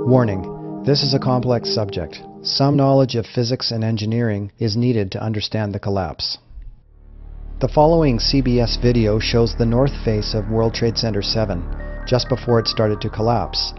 Warning: this is a complex subject. Some knowledge of physics and engineering is needed to understand the collapse. The following CBS video shows the north face of World Trade Center 7, just before it started to collapse.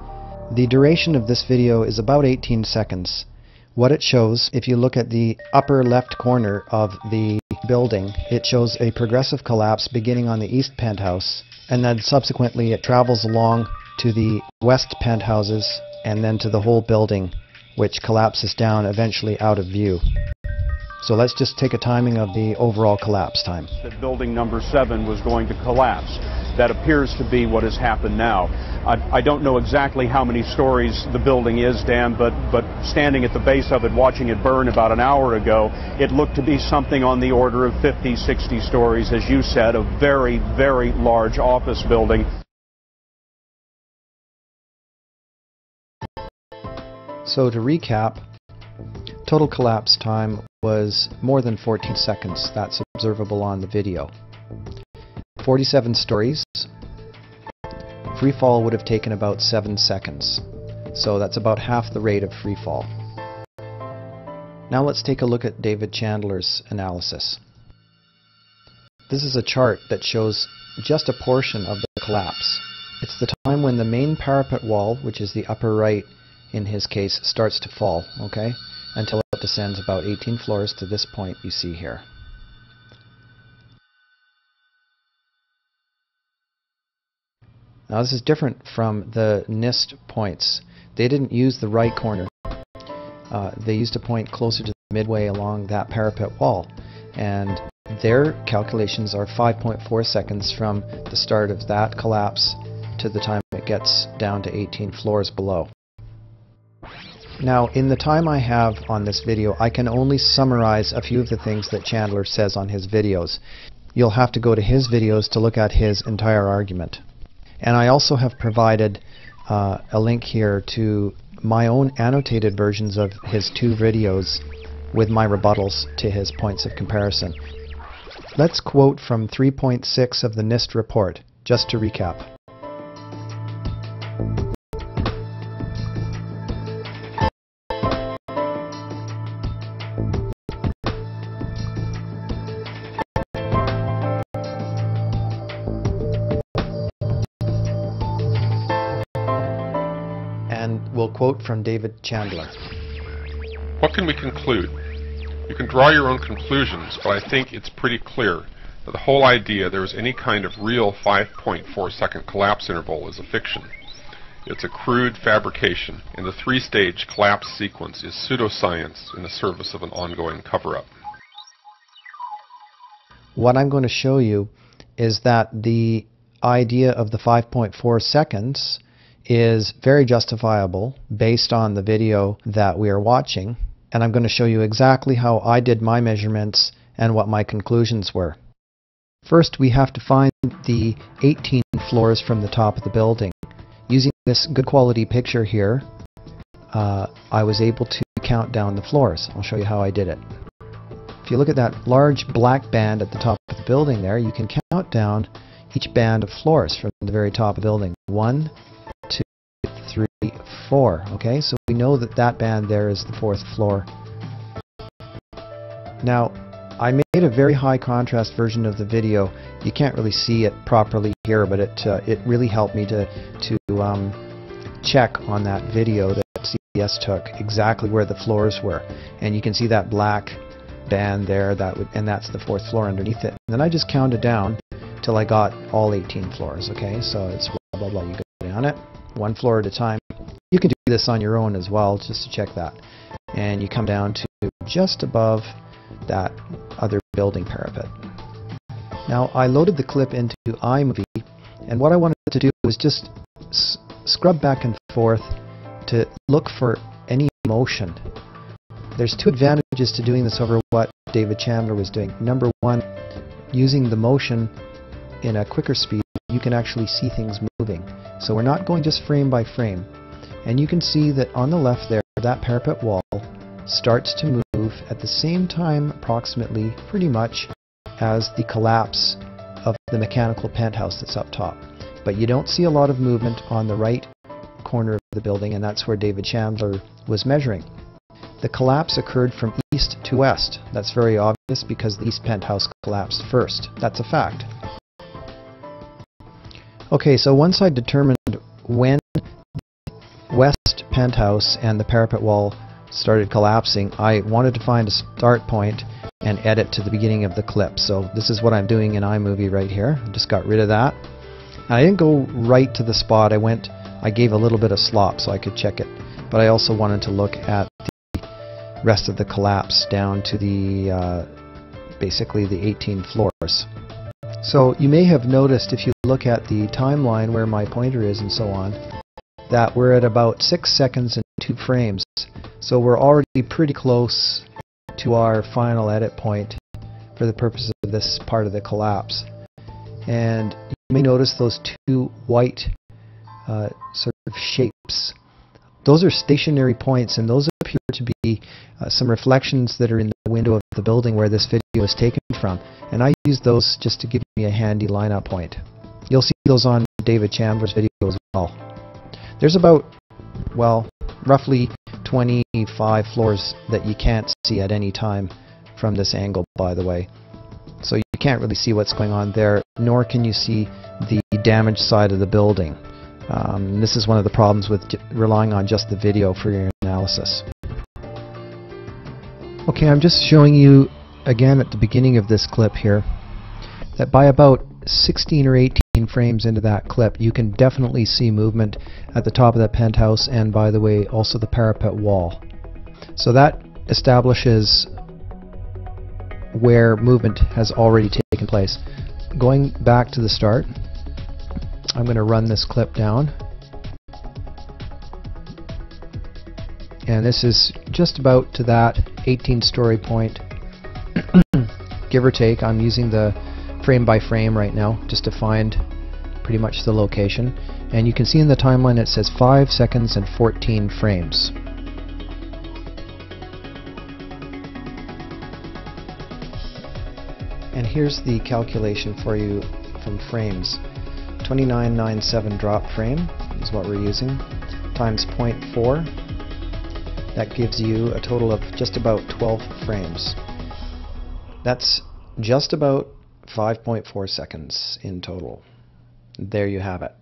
The duration of this video is about 18 seconds. What it shows, if you look at the upper left corner of the building, it shows a progressive collapse beginning on the east penthouse, and then subsequently it travels along to the west penthouses and then to the whole building, which collapses down eventually out of view. So let's just take a timing of the overall collapse time. That building number 7 was going to collapse. That appears to be what has happened now. I don't know exactly how many stories the building is, Dan, but standing at the base of it, watching it burn about an hour ago, it looked to be something on the order of 50, 60 stories, as you said, a very, very large office building. So to recap, total collapse time was more than 14 seconds. That's observable on the video. 47 stories. Free fall would have taken about 7 seconds. So that's about half the rate of free fall. Now let's take a look at David Chandler's analysis. This is a chart that shows just a portion of the collapse. It's the time when the main parapet wall, which is the upper right in his case, starts to fall, okay, until it descends about 18 floors to this point you see here. Now this is different from the NIST points. They didn't use the right corner. They used a point closer to the midway along that parapet wall, and their calculations are 5.4 seconds from the start of that collapse to the time it gets down to 18 floors below. Now, in the time I have on this video, I can only summarize a few of the things that Chandler says on his videos. You'll have to go to his videos to look at his entire argument. And I also have provided a link here to my own annotated versions of his 2 videos with my rebuttals to his points of comparison. Let's quote from 3.6 of the NIST report, just to recap. And we'll quote from David Chandler. What can we conclude? You can draw your own conclusions, but I think it's pretty clear that the whole idea there is any kind of real 5.4 second collapse interval is a fiction. It's a crude fabrication, and the 3-stage collapse sequence is pseudoscience in the service of an ongoing cover-up. What I'm going to show you is that the idea of the 5.4 seconds is very justifiable based on the video that we are watching, and I'm going to show you exactly how I did my measurements and what my conclusions were. First, we have to find the 18 floors from the top of the building. Using this good quality picture here, I was able to count down the floors. I'll show you how I did it. If you look at that large black band at the top of the building there, you can count down each band of floors from the very top of the building. 1, 2, 3, 4. Okay, so we know that that band there is the 4th floor. Now, I made a very high contrast version of the video. You can't really see it properly here, but it really helped me to check on that video that CBS took exactly where the floors were. And you can see that black band there, and that's the 4th floor underneath it. And then I just counted down till I got all 18 floors. Okay, so it's blah blah blah. You go down it 1 floor at a time. You can do this on your own as well, just to check that. And you come down to just above that other building parapet. Now, I loaded the clip into iMovie, and what I wanted to do was just scrub back and forth to look for any motion. There's 2 advantages to doing this over what David Chandler was doing. Number 1, using the motion in a quicker speed, you can actually see things moving. So we're not going just frame by frame. And you can see that on the left there, that parapet wall starts to move at the same time, approximately, pretty much, as the collapse of the mechanical penthouse that's up top. But you don't see a lot of movement on the right corner of the building, and that's where David Chandler was measuring. The collapse occurred from east to west. That's very obvious because the east penthouse collapsed first. That's a fact. Okay, so once I determined when west penthouse and the parapet wall started collapsing, I wanted to find a start point and edit to the beginning of the clip. So this is what I'm doing in iMovie right here. I just got rid of that. And I didn't go right to the spot. I gave a little bit of slop so I could check it. But I also wanted to look at the rest of the collapse down to the basically the 18 floors. So you may have noticed, if you look at the timeline where my pointer is and so on, that we're at about 6 seconds and 2 frames. So we're already pretty close to our final edit point for the purpose of this part of the collapse. And you may notice those 2 white sort of shapes. Those are stationary points, and those appear to be some reflections that are in the window of the building where this video is taken from. And I use those just to give me a handy lineup point. You'll see those on David Chandler's video as well. There's about, well, roughly 25 floors that you can't see at any time from this angle, by the way. So you can't really see what's going on there, nor can you see the damaged side of the building. This is one of the problems with relying on just the video for your analysis. Okay, I'm just showing you again at the beginning of this clip here that by about 16 or 18 frames into that clip, you can definitely see movement at the top of that penthouse, and by the way, also the parapet wall. So that establishes where movement has already taken place. Going back to the start, I'm going to run this clip down, and this is just about to that 18-story point, give or take. I'm using the frame by frame right now just to find pretty much the location, and you can see in the timeline it says 5 seconds and 14 frames. And here's the calculation for you from frames. 2997 drop frame is what we're using, times 0.4. That gives you a total of just about 12 frames. That's just about 5.4 seconds in total. There you have it.